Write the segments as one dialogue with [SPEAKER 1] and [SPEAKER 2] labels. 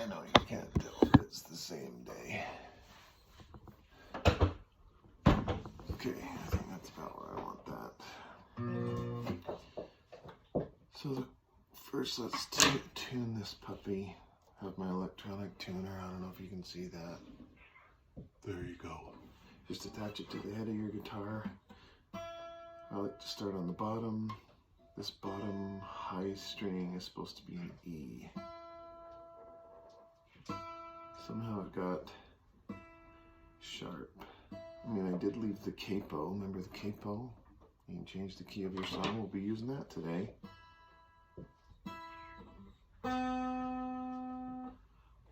[SPEAKER 1] I know you can't tell, but it's the same day. Okay, I think that's about where I want that. So first let's tune this puppy. Have my electronic tuner. I don't know if you can see that. There you go. Just attach it to the head of your guitar. I like to start on the bottom. This bottom high string is supposed to be an E. Somehow it got sharp. I mean, I did leave the capo. Remember the capo? You can change the key of your song. We'll be using that today.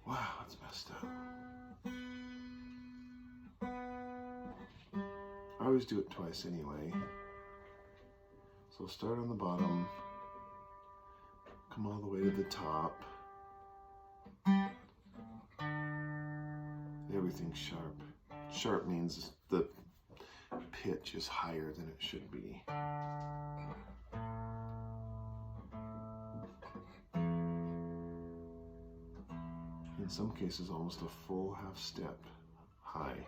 [SPEAKER 1] Wow, it's messed up. I always do it twice anyway. So start on the bottom, come all the way to the top. Everything's sharp. Sharp means the pitch is higher than it should be. In some cases, almost a full half step high.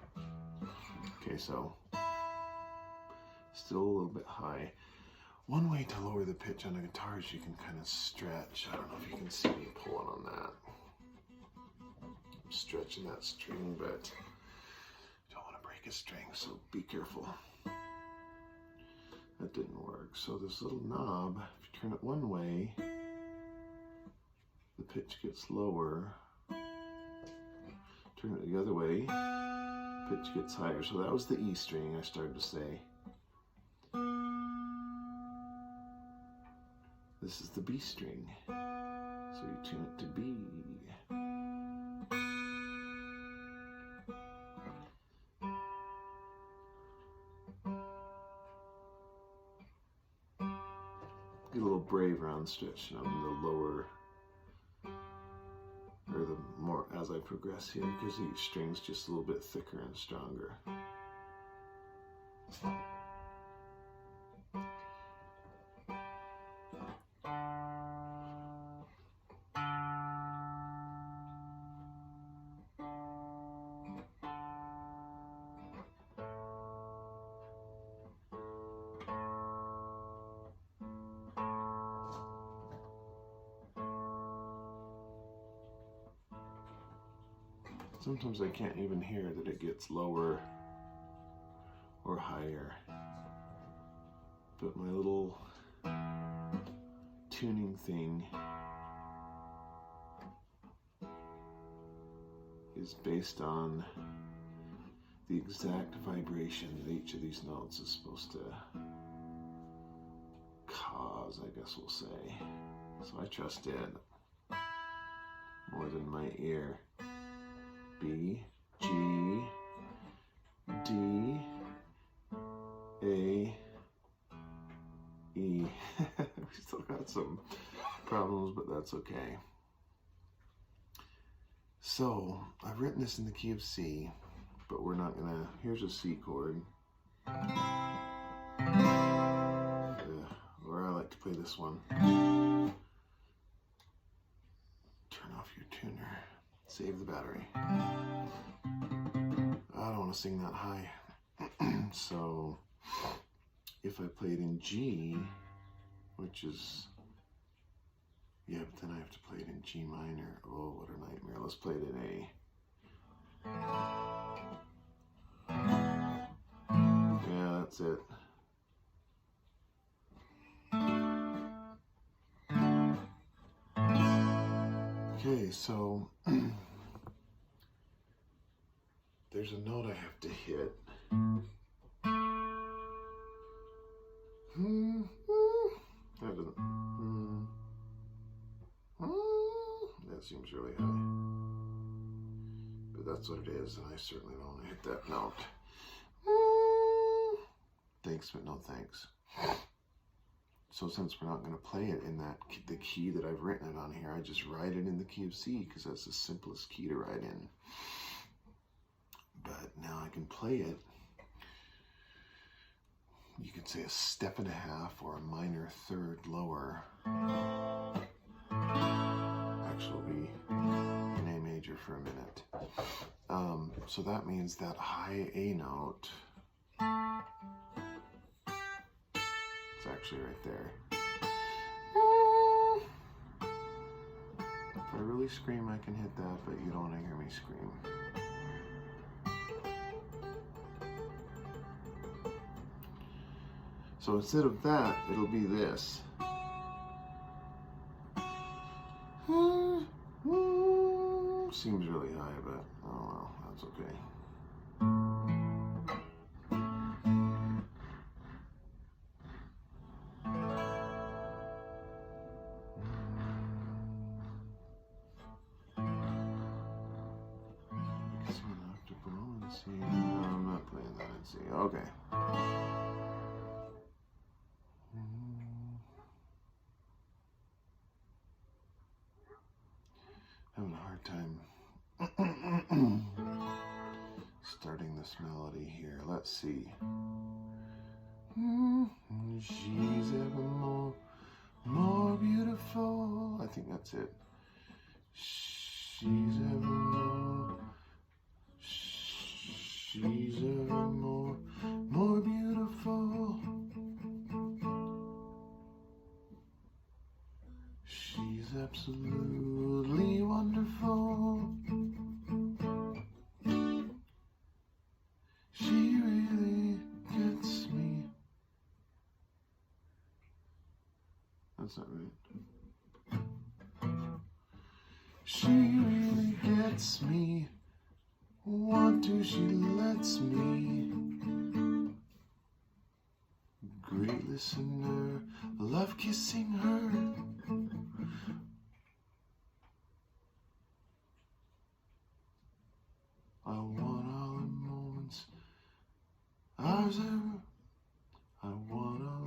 [SPEAKER 1] Okay, so still a little bit high. One way to lower the pitch on a guitar is you can kind of stretch. I don't know if you can see me pulling on that. I'm stretching that string, but you don't want to break a string, so be careful. That didn't work. So this little knob, if you turn it one way, the pitch gets lower. Turn it the other way, pitch gets higher. So that was the E string I started to say. This is the B string, so you tune it to B. Get a little braver on stretching on the lower, or the more as I progress here, because each string's just a little bit thicker and stronger. Sometimes I can't even hear that it gets lower or higher, but my little tuning thing is based on the exact vibration that each of these notes is supposed to cause, I guess we'll say. So I trust it more than my ear. B, G, D, A, E. We still got some problems, but that's okay. So I've written this in the key of C, but we're not gonna, here's a C chord. Or I like to play this one. Turn off your tuner. Save the battery. I don't want to sing that high. So if I play it in G, which is, yeah, but then I have to play it in G minor. Oh, what a nightmare. Let's play it in A. Yeah, that's it. Okay, so there's a note I have to hit. That doesn't. That seems really high. But that's what it is, and I certainly don't want to hit that note. Thanks, but no thanks. So since we're not going to play it in the key that I've written it on here, I just write it in the key of C because that's the simplest key to write in. But now I can play it. You could say a step and a half or a minor third lower. Actually, in for a minute. So that means that high A note, it's actually right there. If I really scream, I can hit that, but you don't want to hear me scream. So instead of that, it'll be this. Seems really high, but oh well, that's okay. C. No, I'm not playing that in C. Okay. Having a hard time starting this melody here. Let's see. She's ever more beautiful. I think that's it. She's ever more beautiful. She's absolutely wonderful. She really gets me. That's not right. She really gets me. Want to, she lets me. Great listener, love kissing her. I want all her moments, ours ever. I want all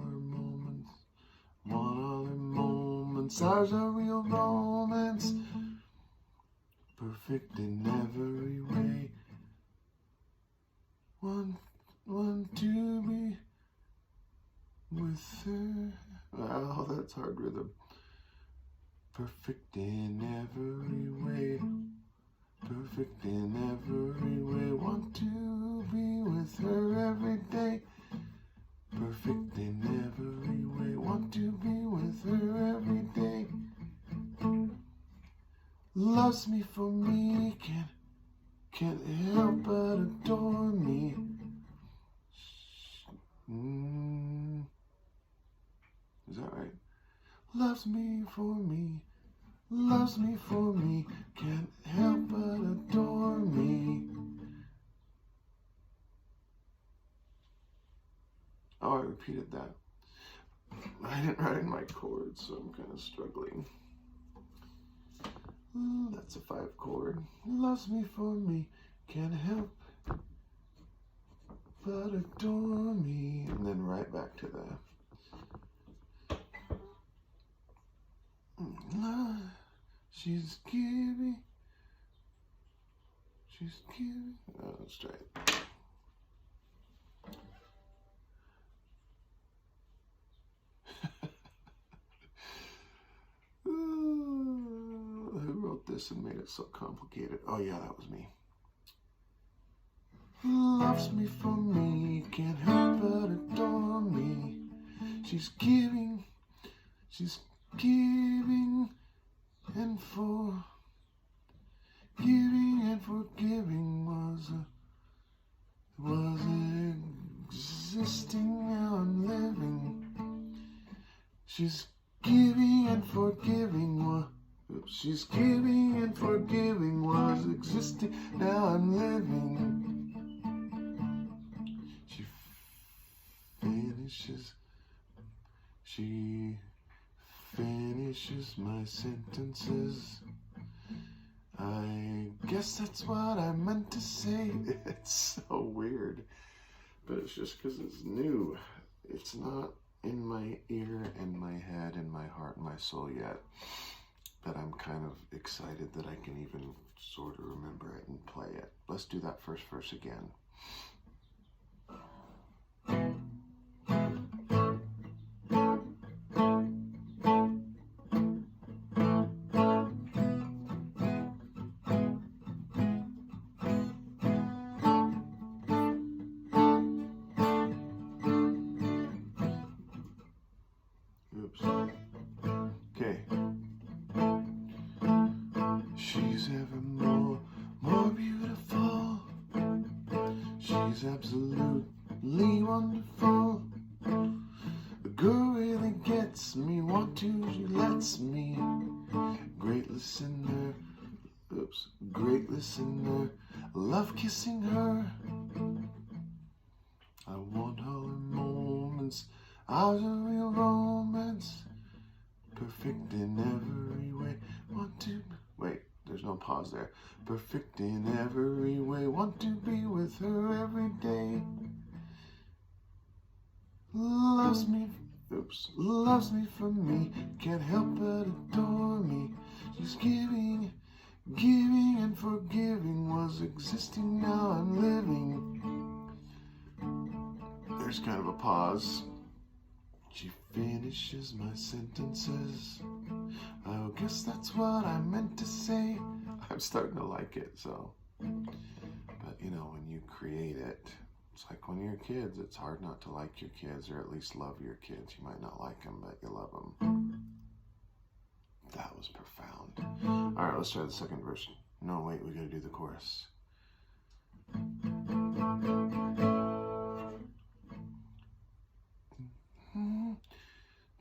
[SPEAKER 1] her moments, ours a real romance. Perfect in every way. Want to be with her. Wow, that's hard rhythm. Perfect in every way. Perfect in every way. Want to be with her every day. Perfect in every way. Want to be with her every day. Loves me for me, can't help but adore me. Is that right? Loves me for me, can't help but adore me. Oh, I repeated that. I didn't write in my chords, so I'm kind of struggling. That's a 5 chord. Loves me for me, can't help but adore me. And then right back to the she's giving. Oh, let's try it. Who wrote this and made it so complicated? Oh yeah, that was me. Loves me for me, can't help but adore me. She's giving, and forgiving was existing, now I'm living. She's giving and forgiving was existing, now I'm living. She finishes my sentences. I guess that's what I meant to say. It's so weird, but it's just because it's new. It's not in my ear and my head and my heart and my soul yet, but I'm kind of excited that I can even sort of remember it and play it. Let's do that first verse again. absolutely wonderful. The girl really gets me, want to, she lets me. Great listener, great listener, love kissing her. I want all her moments of a real romance, perfect in every way. Want to, wait, there's no pause there. Perfect in every way, want to be with her every day. Loves me, loves me for me, can't help but adore me. She's giving, giving and forgiving, was existing, now I'm living. There's kind of a pause. She finishes my sentences. I guess that's what I meant to say. I'm starting to like it, so. But you know, when you create it, it's like when you're kids, it's hard not to like your kids, or at least love your kids. You might not like them, but you love them. That was profound. All right, let's try the second verse. No, wait, we gotta do the chorus.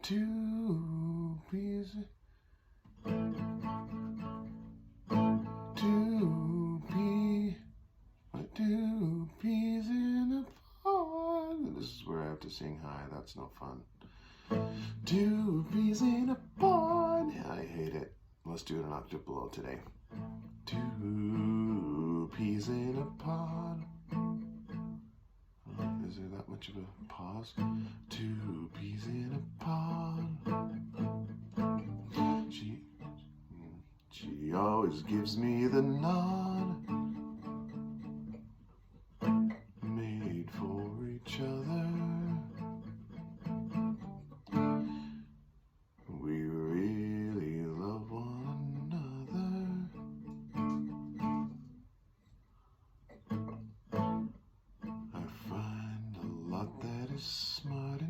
[SPEAKER 1] Two peas in a pod. This is where I have to sing high. That's no fun. 2 peas in a pod. I hate it. Let's do it an octave below today. 2 peas in a pod. Is there that much of a pause? 2 peas in a pod. She always gives me the nod. Made for each other. We really love one another. I find a lot that is smart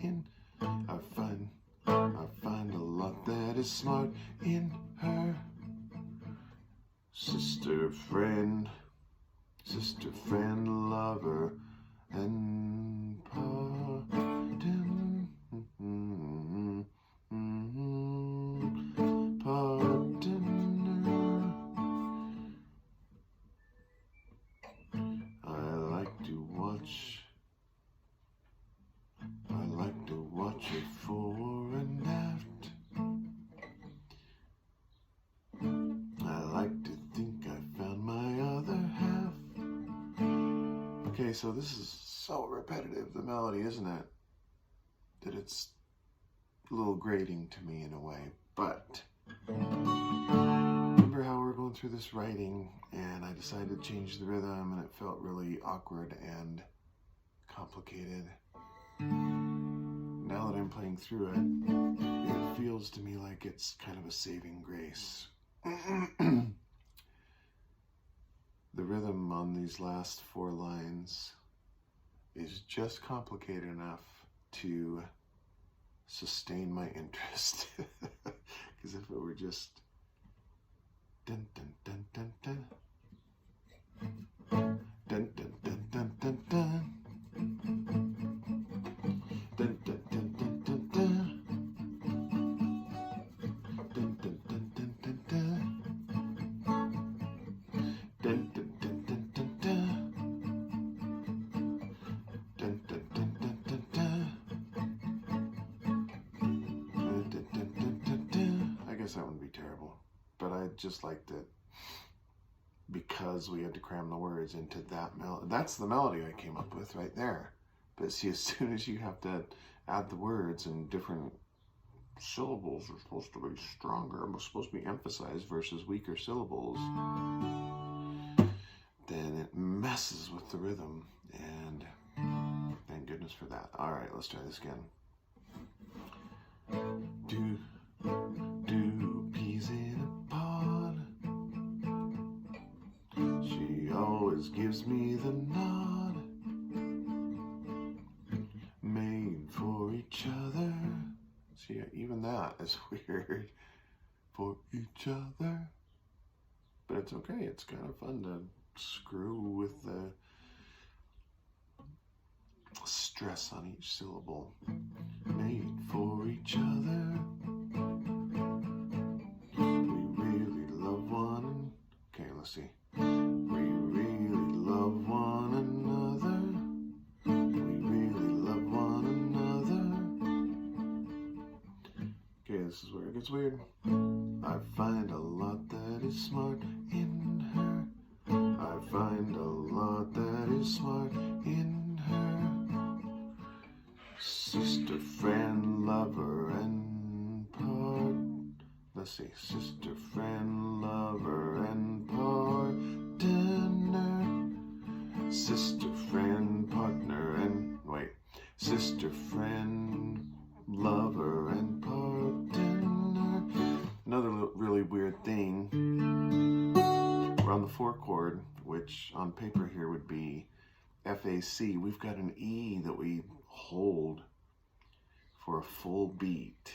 [SPEAKER 1] in. I find a lot that is smart in her. Sister, friend, lover, and partner. I like to watch her fore and aft. I like to think I found my other half. Okay, so this is so repetitive, the melody, isn't it? That it's a little grating to me in a way. But remember how we're going through this writing and I decided to change the rhythm and it felt really awkward and complicated. Now that I'm playing through it, it feels to me like it's kind of a saving grace. The rhythm on these last 4 lines is just complicated enough to sustain my interest. Because if it were just dun dun dun dun dun dun dun dun dun dun dun dun dun dun dun dun dun dun. That wouldn't be terrible, but I just liked it because we had to cram the words into that melody. That's the melody I came up with right there. But see, as soon as you have to add the words and different syllables are supposed to be stronger, supposed to be emphasized versus weaker syllables, then it messes with the rhythm, and thank goodness for that. All right, let's try this again. Do peas in a pod. She always gives me the nod. Made for each other. See, even that is weird. For each other. But it's okay. It's kind of fun to screw with the stress on each syllable. Made for each other. We really love one. Okay, let's see. We really love one another. We really love one another. Okay, this is where it gets weird. I find a lot that is smart in her. I find a lot that is smart in her. Sister, friend, lover, and part. Let's see. Sister, friend, lover, and partner. Sister, friend, partner, and wait. Sister, friend, lover, and partner. Another really weird thing. We're on the 4 chord, which on paper here would be FAC. We've got an E that we hold for a full beat.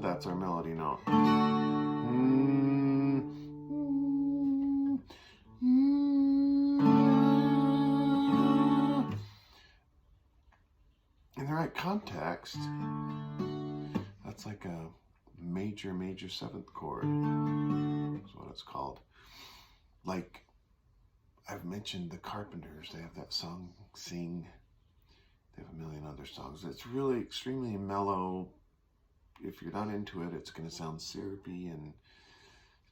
[SPEAKER 1] That's our melody note. In the right context, that's like a major 7th chord. That's what it's called. Like I've mentioned the Carpenters, they have that song, Sing. They have a million other songs. It's really extremely mellow. If you're not into it, it's going to sound syrupy and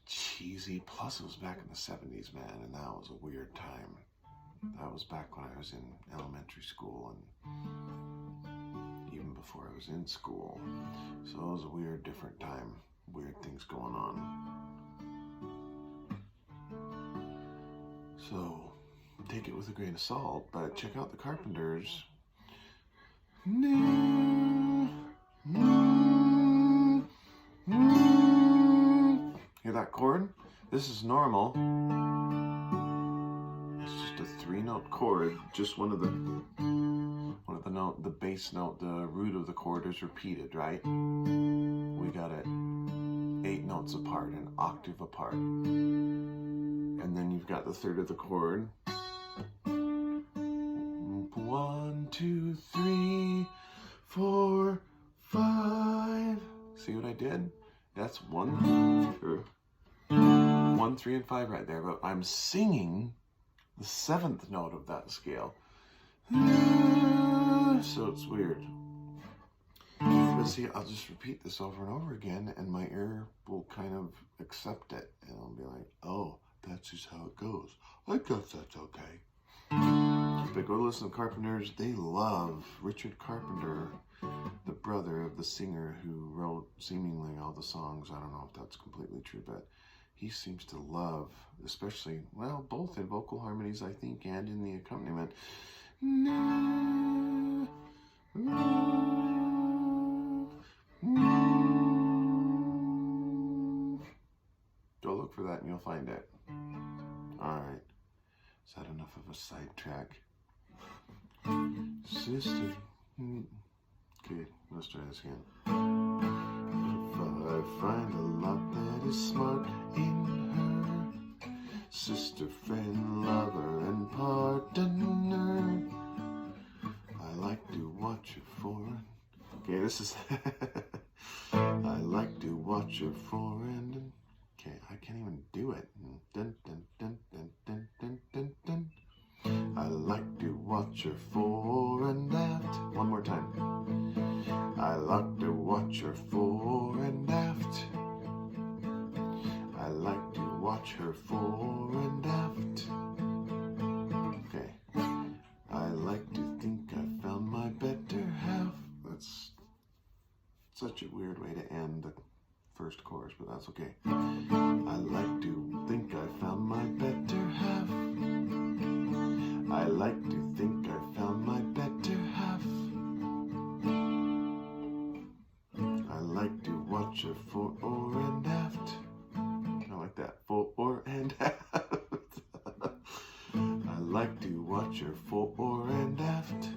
[SPEAKER 1] cheesy. Plus, it was back in the 70s, man, and that was a weird time. That was back when I was in elementary school and even before I was in school. So it was a weird, different time. Weird things going on. So take it with a grain of salt, but check out the Carpenters. Hear that chord? This is normal. It's just a 3-note chord. Just one of the note, the bass note, the root of the chord is repeated, right? We got it 8 notes apart, an octave apart. And then you've got the third of the chord. 1, 2, 3, 4, 5. See what I did? That's 1, 3, and 5 right there. But I'm singing the 7th note of that scale. So it's weird. But see, I'll just repeat this over and over again, and my ear will kind of accept it. And I'll be like, oh, that's just how it goes. I guess that's okay. But go listen to Carpenters. They love Richard Carpenter, the brother of the singer who wrote seemingly all the songs. I don't know if that's completely true, but he seems to love, especially, well, both in vocal harmonies, I think, and in the accompaniment. Go look for that and you'll find it. All right. Is that enough of a sidetrack? Sister. Okay, let's try this again. If I find a lot that is smart in her, sister, friend, lover, and partner, I like to watch her for. Okay, this is. I like to watch her for and. Okay, I can't even do it. Dun, dun, dun, dun, dun, dun, dun, dun. I like to watch her fore and aft. One more time. I like to watch her fore and aft. I like to watch her fore and aft. Okay. I like to think I found my better half. That's such a weird way to end the first chorus, but that's okay. I like to think I found my better half. I like to think I found my better half. I like to watch her fore and aft. I like that. Fore and aft. I like to watch her fore and aft.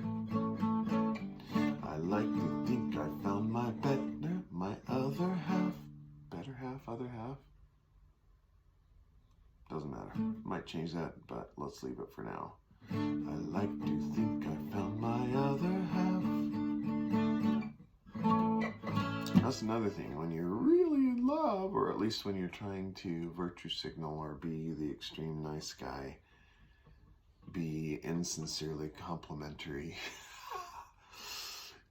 [SPEAKER 1] I like to think I found my better, my other half. Better half, other half. change that, but let's leave it for now. I like to think I found my other half. That's another thing. When you're really in love, or at least when you're trying to virtue signal or be the extreme nice guy, be insincerely complimentary,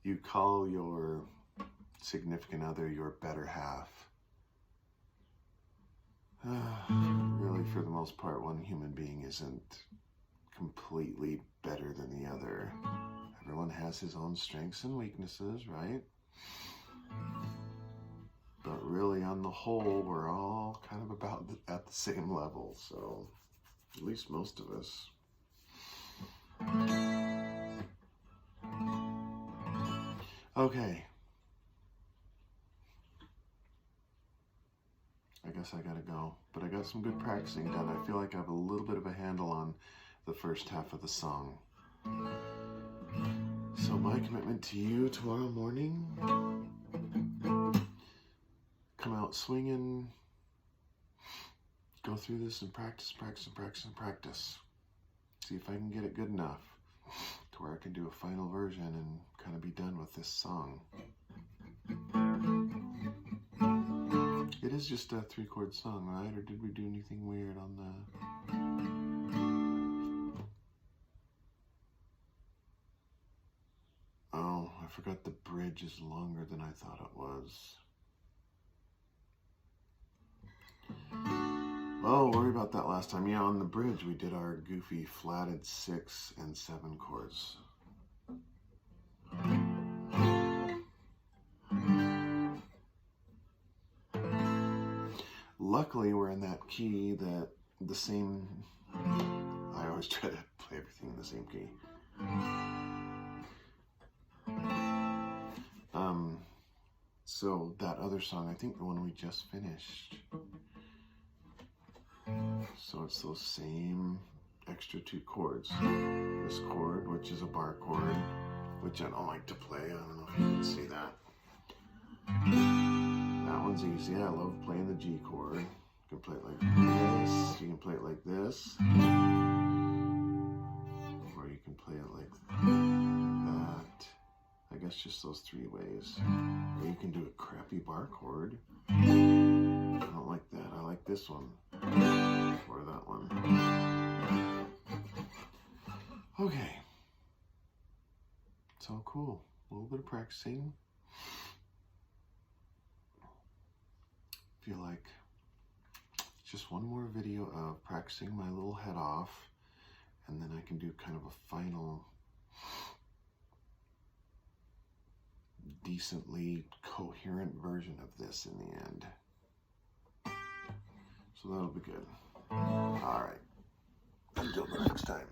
[SPEAKER 1] you call your significant other your better half. Really, for the most part, one human being isn't completely better than the other. Everyone has his own strengths and weaknesses, right? But really, on the whole, we're all kind of about at the same level, so at least most of us. Okay. I guess I gotta go, but I got some good practicing done. I feel like I have a little bit of a handle on the first half of the song. So my commitment to you tomorrow morning, come out swinging, go through this and practice, practice, and practice, and practice. See if I can get it good enough to where I can do a final version and kind of be done with this song. It is just a 3-chord song, right? Or did we do anything weird on the... Oh, I forgot the bridge is longer than I thought it was. Oh, worry about that last time. Yeah, on the bridge we did our goofy flatted 6 and 7 chords. Luckily, we're in that key that the same... I always try to play everything in the same key. So that other song, I think the one we just finished. So it's those same extra 2 chords. This chord, which is a bar chord, which I don't like to play. I don't know if you can see that. That one's easy. I love playing the G chord. You can play it like this. You can play it like this. Or you can play it like that. I guess just those 3 ways. Or you can do a crappy bar chord. I don't like that. I like this one. Or that one. Okay. It's all cool. A little bit of practicing. Feel like just one more video of practicing my little head off, and then I can do kind of a final decently coherent version of this in the end. So that'll be good. All right. Until the next time.